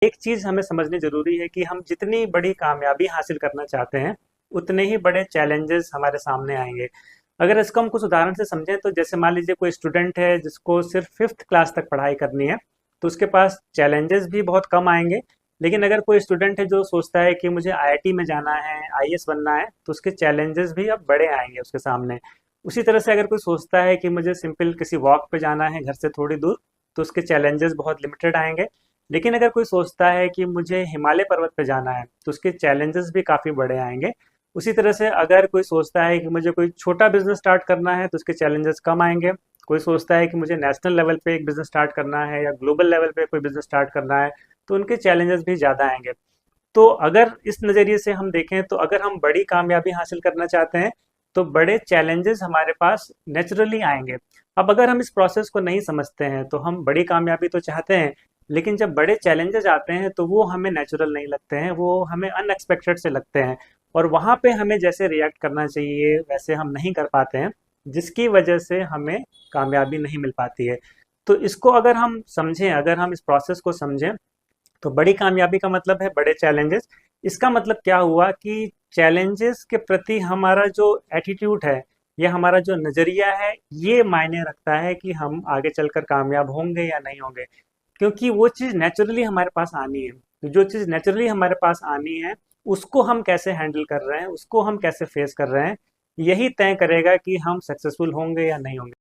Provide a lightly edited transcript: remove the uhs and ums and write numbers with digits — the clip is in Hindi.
एक चीज़ हमें समझनी ज़रूरी है कि हम जितनी बड़ी कामयाबी हासिल करना चाहते हैं, उतने ही बड़े चैलेंजेस हमारे सामने आएँगे। अगर इसको हम कुछ उदाहरण से समझें तो जैसे मान लीजिए कोई स्टूडेंट है जिसको सिर्फ 5th क्लास तक पढ़ाई करनी है, तो उसके पास चैलेंजेस भी बहुत कम आएँगे। लेकिन अगर कोई स्टूडेंट है जो सोचता है कि मुझे आईआईटी में जाना है, आईएएस बनना है, तो उसके चैलेंजेस भी अब बड़े आएँगे उसके सामने। उसी तरह से अगर कोई सोचता है कि मुझे सिंपल किसी वॉक पे जाना है घर से थोड़ी दूर, तो उसके चैलेंजेस बहुत लिमिटेड आएँगे। लेकिन अगर कोई सोचता है कि मुझे हिमालय पर्वत पे जाना है, तो उसके चैलेंजेस भी काफ़ी बड़े आएँगे। उसी तरह से अगर कोई सोचता है कि मुझे कोई छोटा बिज़नेस स्टार्ट करना है, तो उसके चैलेंजेस कम आएँगे। कोई सोचता है कि मुझे नेशनल लेवल पे एक बिज़नेस स्टार्ट करना है या ग्लोबल लेवल पे कोई बिज़नेस स्टार्ट करना है, तो उनके चैलेंजेस भी ज़्यादा आएँगे। तो अगर इस नज़रिए से हम देखें तो अगर हम बड़ी कामयाबी हासिल करना चाहते हैं, तो बड़े चैलेंजेस हमारे पास नेचुरली आएँगे। अब अगर हम इस प्रोसेस को नहीं समझते हैं, तो हम बड़ी कामयाबी तो चाहते हैं, लेकिन जब बड़े चैलेंजेस आते हैं, तो वो हमें नेचुरल नहीं लगते हैं, वो हमें अनएक्सपेक्टेड से लगते हैं और वहाँ पे हमें जैसे रिएक्ट करना चाहिए, वैसे हम नहीं कर पाते हैं, जिसकी वजह से हमें कामयाबी नहीं मिल पाती है। तो इसको अगर हम समझें, अगर हम इस प्रोसेस को समझें, तो बड़ी कामयाबी का मतलब है बड़े चैलेंजेस। इसका मतलब क्या हुआ कि चैलेंजेस के प्रति हमारा जो एटीट्यूड है या हमारा जो नज़रिया है, ये मायने रखता है कि हम आगे चलकर कामयाब होंगे या नहीं होंगे। क्योंकि वो चीज़ नेचुरली हमारे पास आनी है। तो जो चीज़ नेचुरली हमारे पास आनी है, उसको हम कैसे हैंडल कर रहे हैं, उसको हम कैसे फेस कर रहे हैं, यही तय करेगा कि हम सक्सेसफुल होंगे या नहीं होंगे।